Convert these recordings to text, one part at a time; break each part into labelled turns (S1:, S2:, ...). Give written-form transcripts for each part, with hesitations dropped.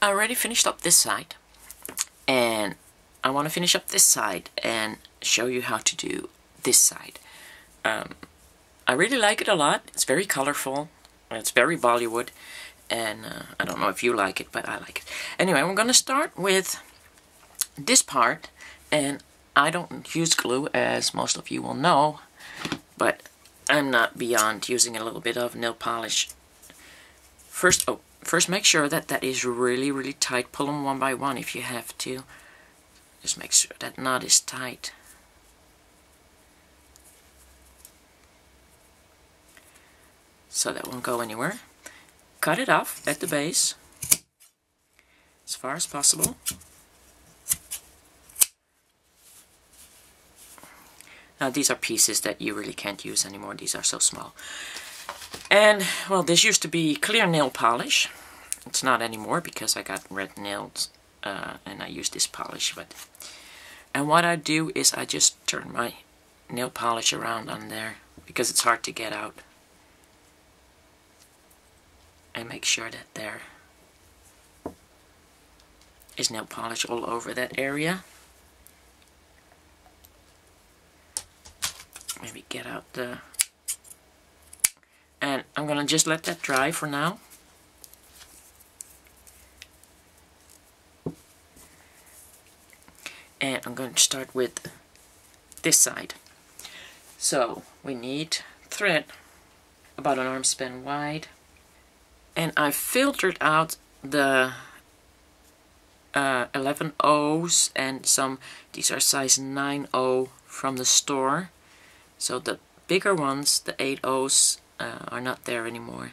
S1: I already finished up this side, and I want to finish up this side and show you how to do this side. I really like it a lot. It's very colorful. It's very Bollywood, and I don't know if you like it, but I like it. Anyway, we're going to start with this part, and I don't use glue, as most of you will know, but I'm not beyond using a little bit of nail polish. First make sure that that is really, really tight. Pull them one by one if you have to. Just make sure that knot is tight. So that won't go anywhere. Cut it off at the base as far as possible. Now these are pieces that you really can't use anymore. These are so small. And, well, this used to be clear nail polish. It's not anymore because I got red nails and I use this polish. And what I do is I just turn my nail polish around on there because it's hard to get out. And make sure that there is nail polish all over that area. Maybe get out the... And I'm going to just let that dry for now. And I'm going to start with this side. So we need thread about an arm span wide. And I filtered out the 11 O's and some, these are size 9O from the store. So the bigger ones, the 8 O's, are not there anymore.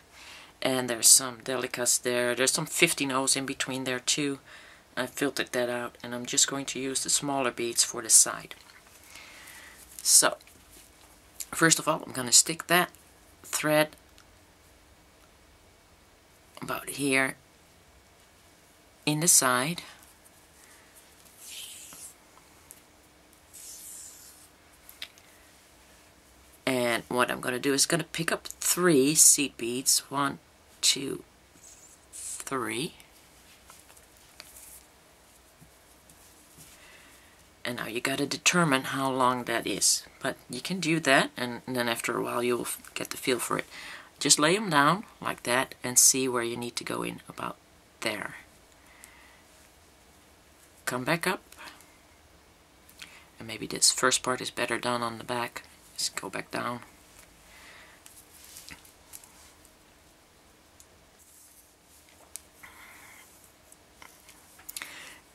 S1: And there's some delicas there. There's some 15 O's in between there too. I filtered that out, and I'm just going to use the smaller beads for the side. So, first of all, I'm going to stick that thread about here in the side. And what I'm going to do is going to pick up 3 seed beads. 1, 2, 3. And now you got to determine how long that is. But you can do that, and then after a while you'll get the feel for it. Just lay them down like that and see where you need to go in, about there. Come back up. And maybe this first part is better done on the back. Just go back down.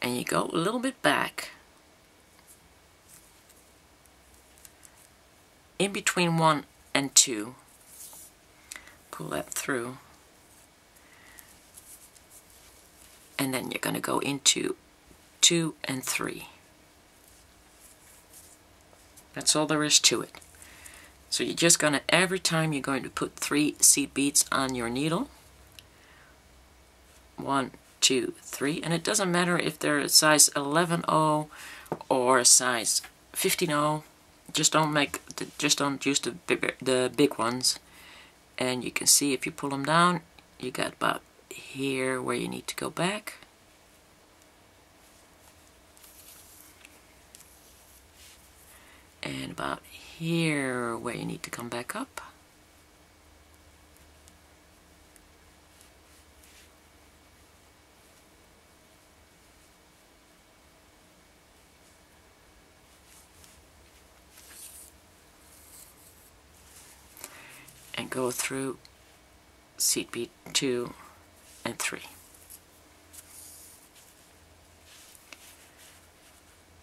S1: And you go a little bit back. In between 1 and 2. Pull that through. And then you're going to go into 2 and 3. That's all there is to it. So you're just going to, every time you're going to put 3 seed beads on your needle. 1, 2, 3. And it doesn't matter if they're a size 11O or a size 15O. Just don't use the big ones. And you can see if you pull them down, you got about here where you need to go back. And about here where you need to come back up. And go through seed bead 2 and 3.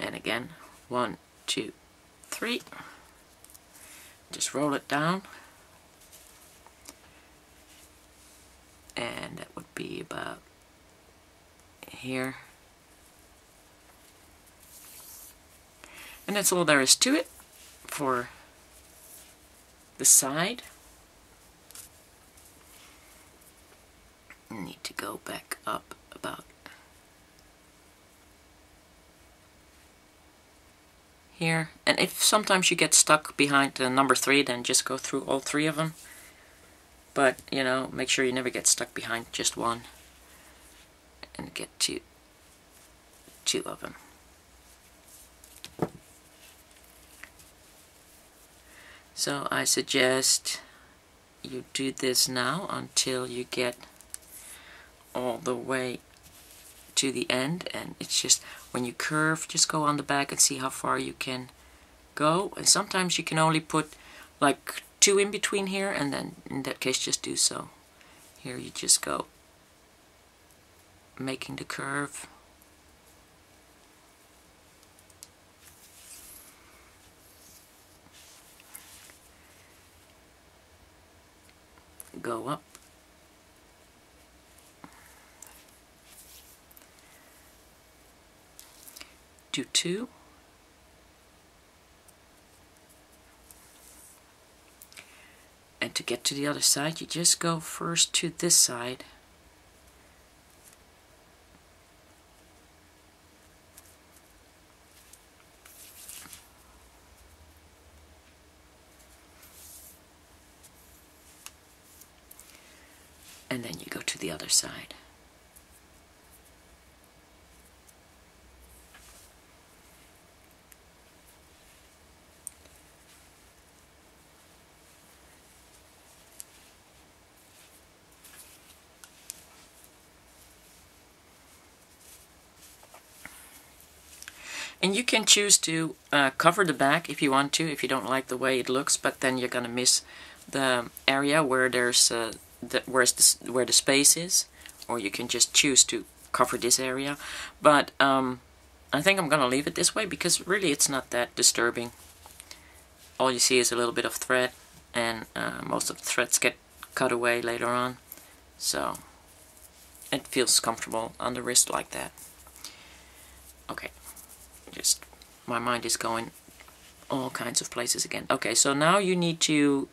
S1: And again, 1, 2, 3. Just roll it down. And that would be about here. And that's all there is to it for the side. Need to go back up about here. And if sometimes you get stuck behind the number 3, then just go through all 3 of them. But, you know, make sure you never get stuck behind just one. And get two of them. So I suggest you do this now until you get all the way to the end, and it's just when you curve, just go on the back and see how far you can go. And sometimes you can only put like 2 in between here, and then in that case just do so. Here you just go making the curve. Go up. Do 2. And to get to the other side, you just go first to this side. And then you go to the other side. And you can choose to cover the back if you want to, if you don't like the way it looks, but then you're gonna miss the area where there's where the space is, or you can just choose to cover this area. But I think I'm gonna leave it this way because really it's not that disturbing. All you see is a little bit of thread, and most of the threads get cut away later on, so it feels comfortable on the wrist like that. Okay. Just my mind is going all kinds of places again. Okay, so now you need to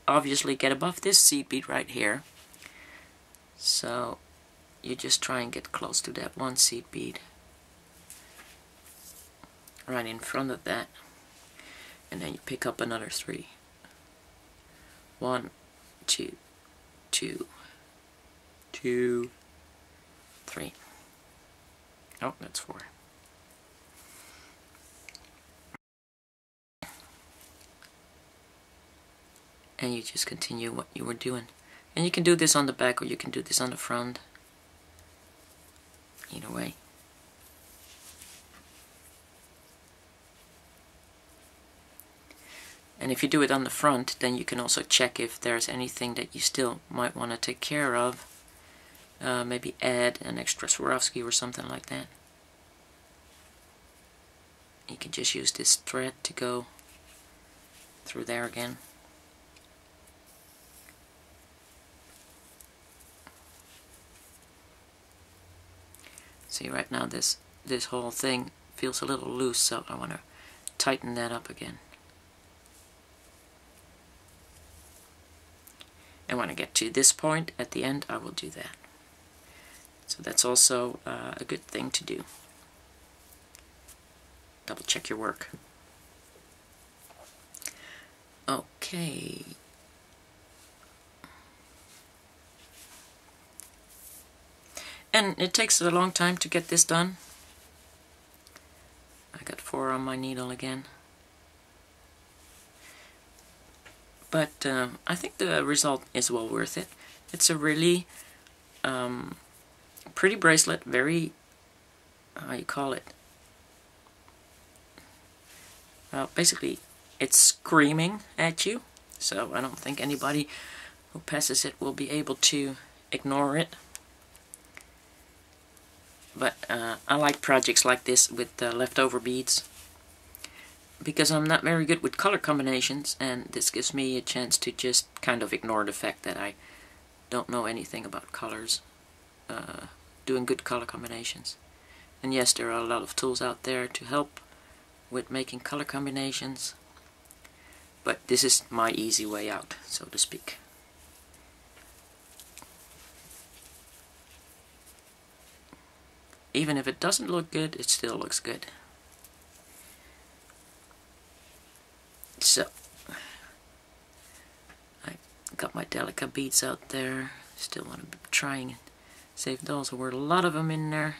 S1: obviously get above this seed bead right here. So you just try and get close to that one seed bead right in front of that, and then you pick up another 3. 1, 2, 2, 2, 3. Oh, that's 4. And you just continue what you were doing. And you can do this on the back or you can do this on the front. Either way. And if you do it on the front, then you can also check if there's anything that you still might want to take care of. Maybe add an extra Swarovski or something like that. You can just use this thread to go through there again. See, right now this whole thing feels a little loose, so I want to tighten that up again. And when I get to this point at the end, I will do that. So that's also a good thing to do. Double check your work. Okay. And it takes a long time to get this done. I got 4 on my needle again. But I think the result is well worth it. It's a really pretty bracelet, very, how you call it? Well, basically it's screaming at you, so I don't think anybody who passes it will be able to ignore it. But I like projects like this with leftover beads, because I'm not very good with color combinations, and this gives me a chance to just kind of ignore the fact that I don't know anything about colors, doing good color combinations. And yes, there are a lot of tools out there to help with making color combinations, but this is my easy way out, so to speak. Even if it doesn't look good, it still looks good. So, I got my delicate beads out there. Still want to be trying Saved those. There were a lot of them in there.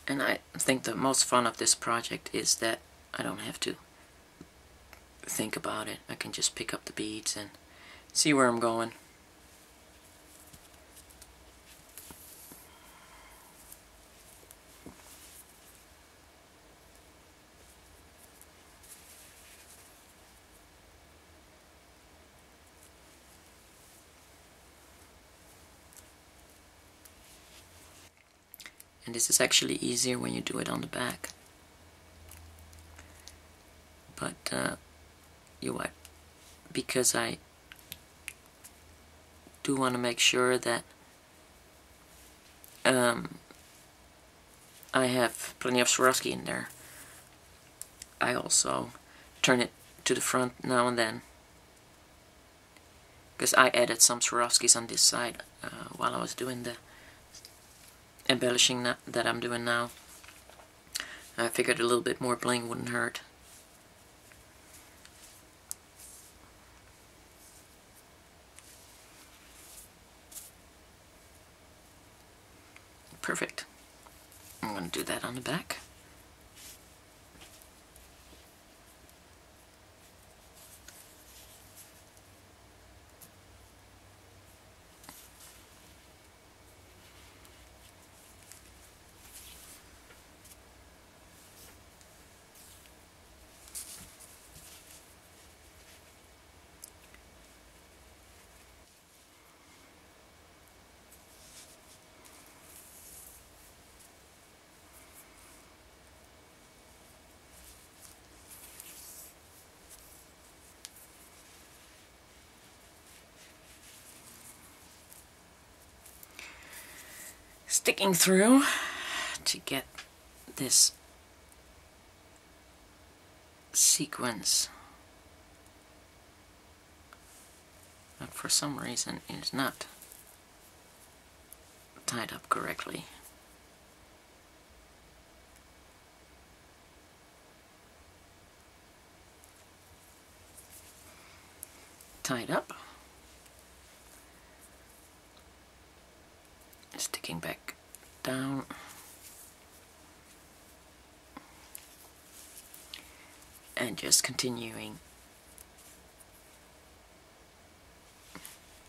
S1: And I think the most fun of this project is that I don't have to think about it. I can just pick up the beads and see where I'm going. And this is actually easier when you do it on the back. But because I do want to make sure that I have plenty of Swarovski in there, I also turn it to the front now and then, because I added some Swarovskis on this side while I was doing the embellishing that I'm doing now. I figured a little bit more bling wouldn't hurt. Perfect. I'm going to do that on the back. Sticking through to get this sequence, but for some reason it is not tied up correctly. Tied up. Sticking back down. And just continuing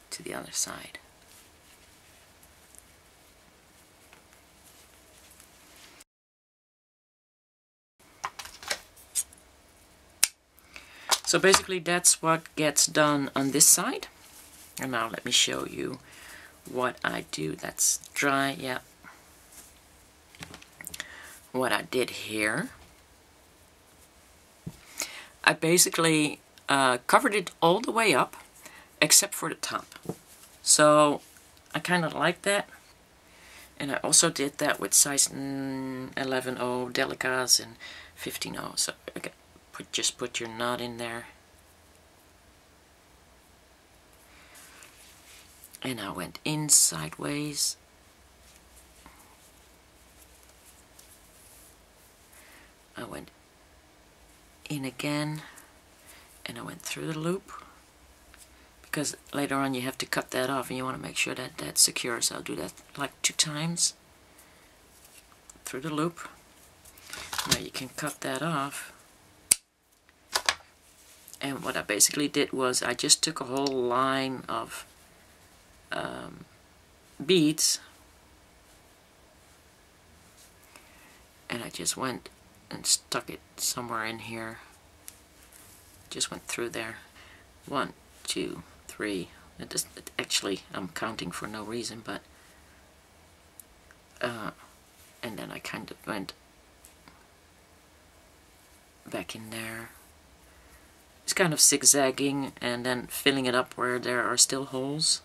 S1: to the other side. So basically that's what gets done on this side. And now let me show you what I do. That's dry, yeah. What I did here, I basically covered it all the way up except for the top. So I kind of like that. And I also did that with size 11.0 delicas and 15.0. So okay, just put your knot in there. And I went in sideways. I went in again, and I went through the loop, because later on you have to cut that off and you want to make sure that that's secure. So I'll do that like 2 times through the loop. Now you can cut that off. And what I basically did was I just took a whole line of beads, and I just went and stuck it somewhere in here. Just went through there. 1, 2, 3. Actually, I'm counting for no reason, but and then I kind of went back in there. It's kind of zigzagging and then filling it up where there are still holes.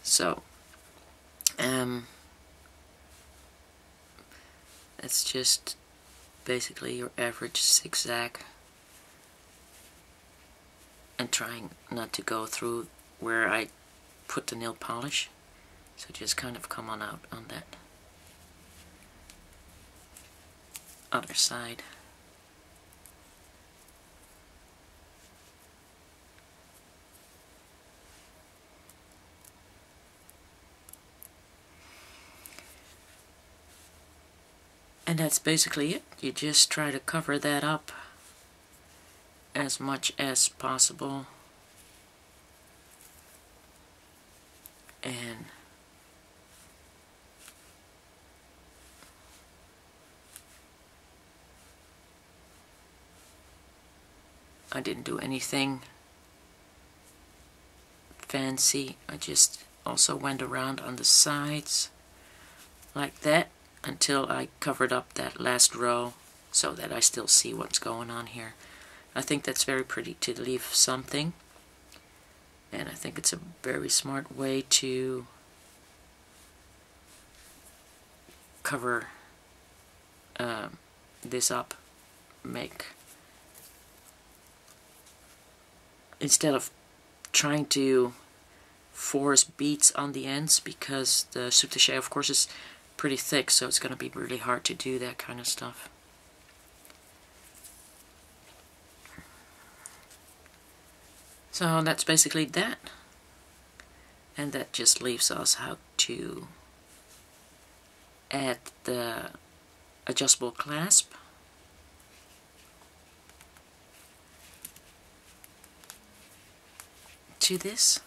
S1: So, it's just basically your average zigzag, and trying not to go through where I put the nail polish. So just kind of come on out on that other side. And that's basically it. You just try to cover that up as much as possible. And I didn't do anything fancy. I just also went around on the sides like that until I covered up that last row so that I still see what's going on here. I think that's very pretty to leave something, and I think it's a very smart way to cover this up. Instead of trying to force beads on the ends, because the Soutache of course is pretty thick, so it's going to be really hard to do that kind of stuff. So that's basically that, and that just leaves us how to add the adjustable clasp. To this,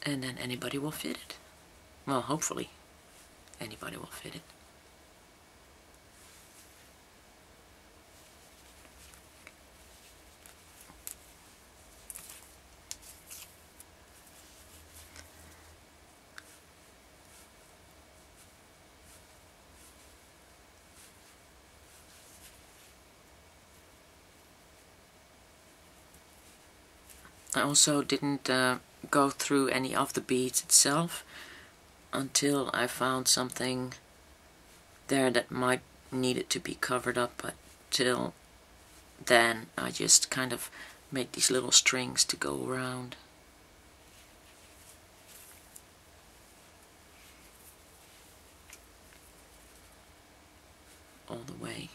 S1: and then anybody will fit it. Well, hopefully anybody will fit it. I also didn't go through any of the beads itself until I found something there that might need it to be covered up, but till then I just kind of made these little strings to go around. All the way.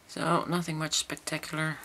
S1: So, nothing much spectacular.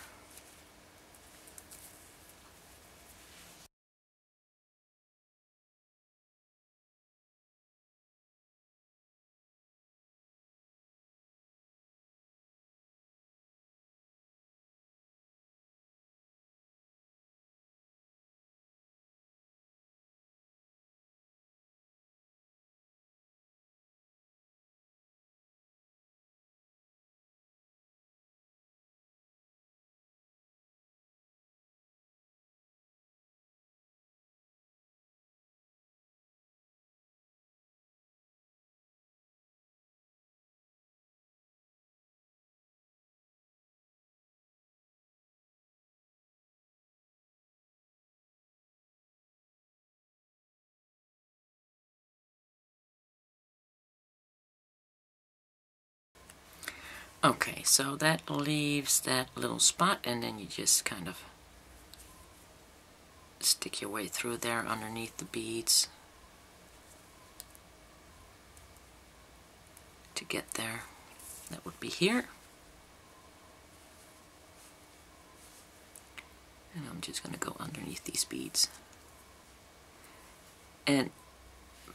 S1: Okay, so that leaves that little spot, and then you just kind of stick your way through there underneath the beads to get there. That would be here. And I'm just going to go underneath these beads. And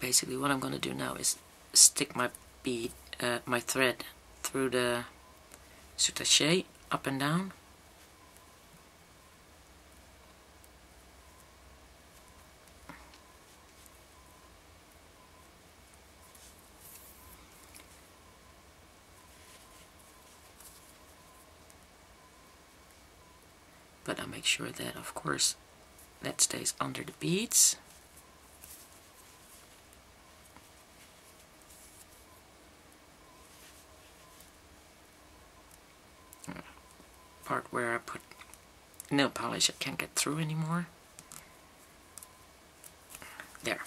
S1: basically what I'm going to do now is stick my my thread through the Soutache up and down. But I make sure that, of course, that stays under the beads. part where I put nail polish I can't get through anymore. There.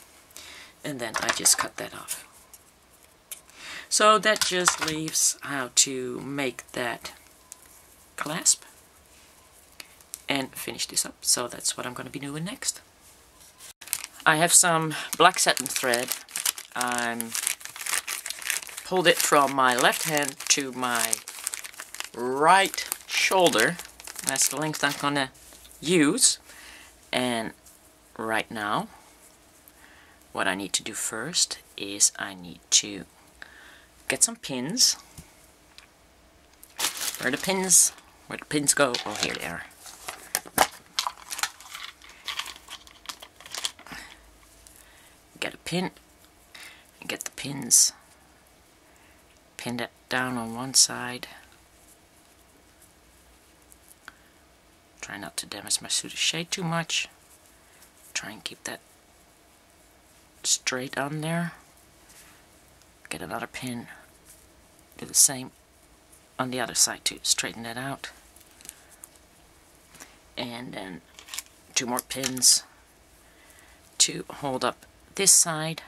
S1: And then I just cut that off. So that just leaves how to make that clasp and finish this up. So that's what I'm going to be doing next. I have some black satin thread. I'm pulled it from my left hand to my right shoulder. That's the length I'm going to use. And right now, what I need to do first is I need to get some pins. Where the pins go? Oh, here they are. Get a pin and get the pins. Pin that down on one side. Try not to damage my Soutache too much. Try and keep that straight on there. Get another pin. Do the same on the other side too. Straighten that out. And then 2 more pins to hold up this side.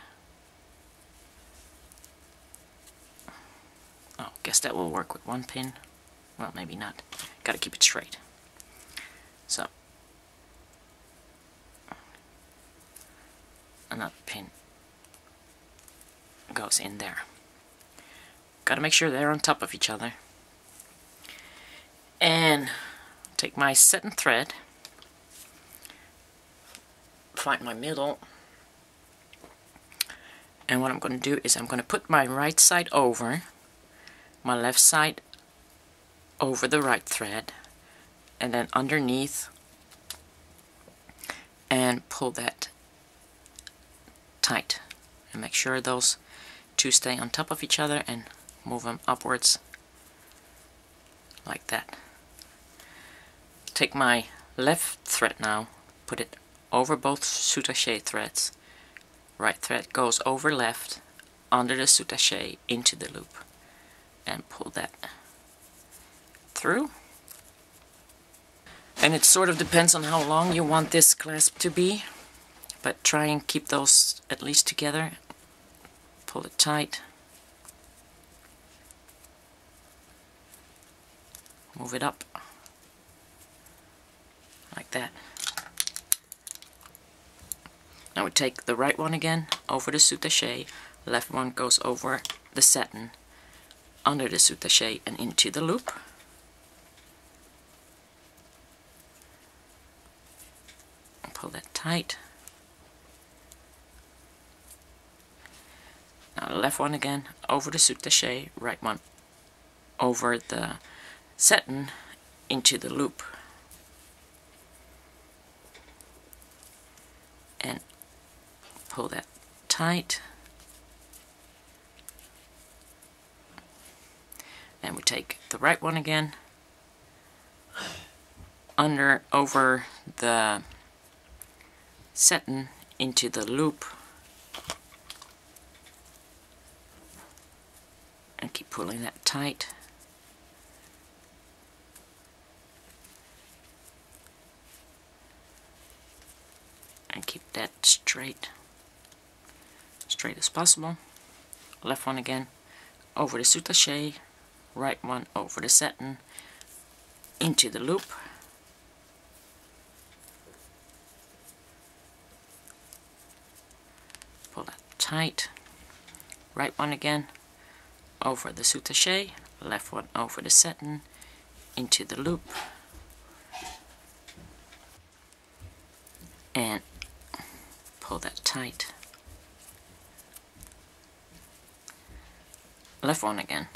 S1: Oh, guess that will work with 1 pin. Well, maybe not. Gotta keep it straight. So, another pin goes in there. Gotta make sure they're on top of each other. And take my satin thread, find my middle, and what I'm going to do is I'm going to put my right side over, my left side over the right thread, and then underneath, and pull that tight, and make sure those 2 stay on top of each other, and move them upwards like that. Take my left thread now, put it over both Soutache threads. Right thread goes over left, under the Soutache, into the loop, and pull that through. And it sort of depends on how long you want this clasp to be, but try and keep those at least together. Pull it tight. Move it up like that. Now we take the right one again over the Soutache, left one goes over the satin, under the Soutache and into the loop. Pull that tight. Now the left one again over the Soutache, right one over the satin, into the loop. And pull that tight. And we take the right one again, over the satin, into the loop, and keep pulling that tight. And keep that straight as possible. Left one again over the Soutache, right one over the satin, into the loop, pull that tight. Right one again over the Soutache, left one over the satin, into the loop, and pull that tight. Left one again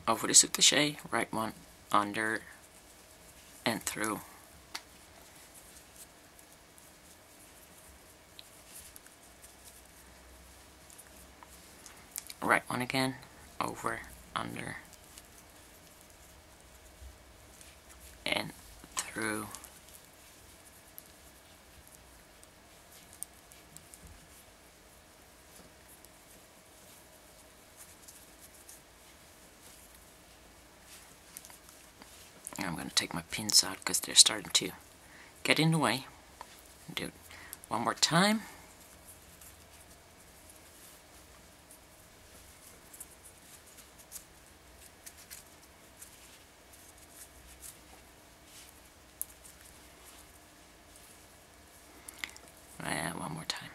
S1: over the Soutache, right one under and through. Right one again, over, under, and through. I'm going going to take my pins out because they're starting to get in the way. Do it one more time. And one more time.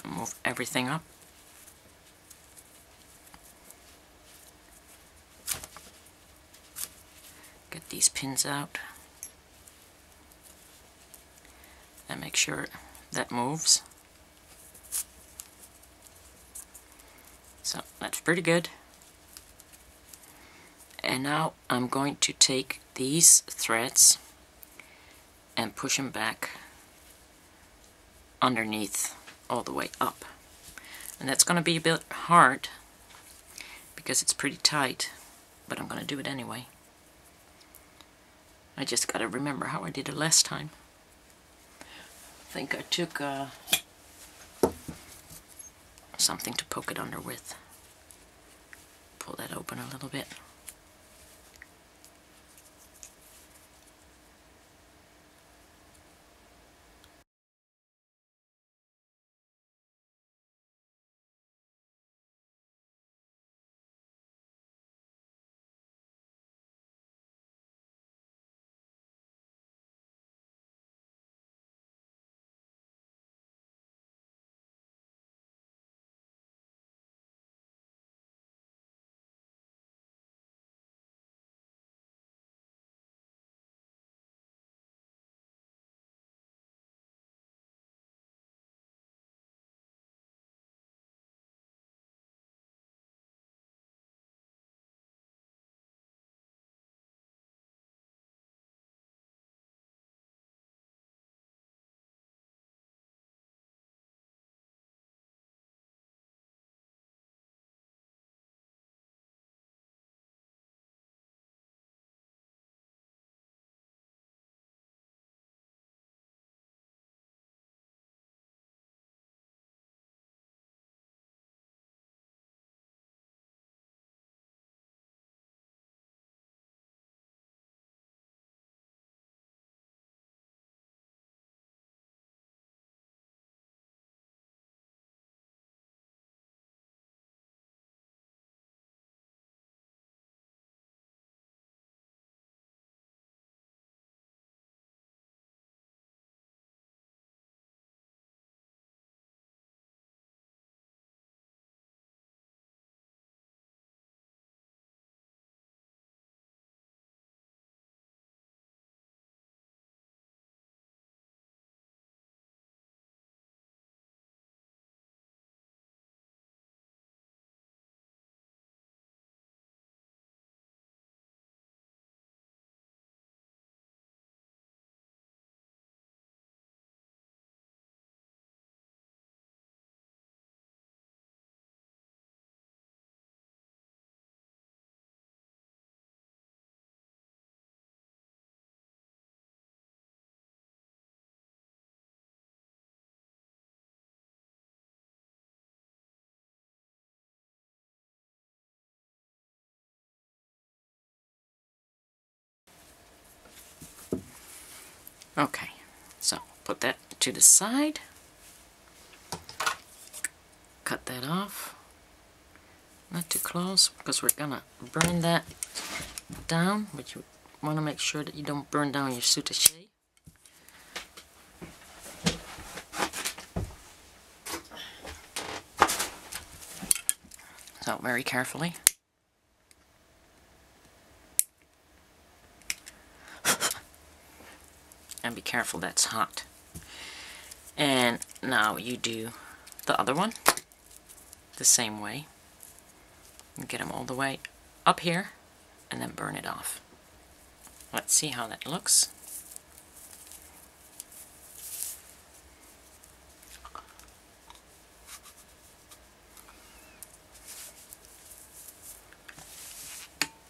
S1: I'll move everything up. Get these pins out. And make sure that moves. So that's pretty good. And now I'm going to take these threads and push them back underneath all the way up. And that's going to be a bit hard because it's pretty tight, but I'm going to do it anyway. I just got to remember how I did it last time. I think I took something to poke it under with. Pull that open a little bit. Okay, so put that to the side, cut that off, not too close because we're gonna burn that down, but you want to make sure that you don't burn down your Soutache. So very carefully. And be careful, that's hot. And now you do the other one the same way. And get them all the way up here and then burn it off. Let's see how that looks.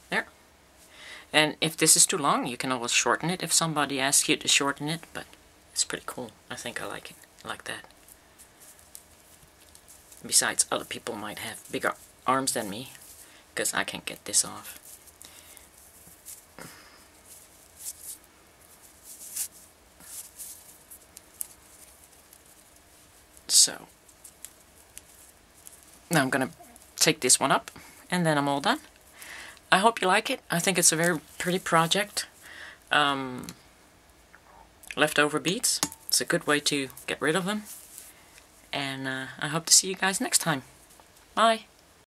S1: There. And if this is too long, you can always shorten it if somebody asks you to shorten it, but it's pretty cool. I think I like it like that. Besides, other people might have bigger arms than me, because I can't get this off. So, now I'm gonna take this one up, and then I'm all done. I hope you like it. I think it's a very pretty project. Leftover beads. It's a good way to get rid of them. And I hope to see you guys next time. Bye.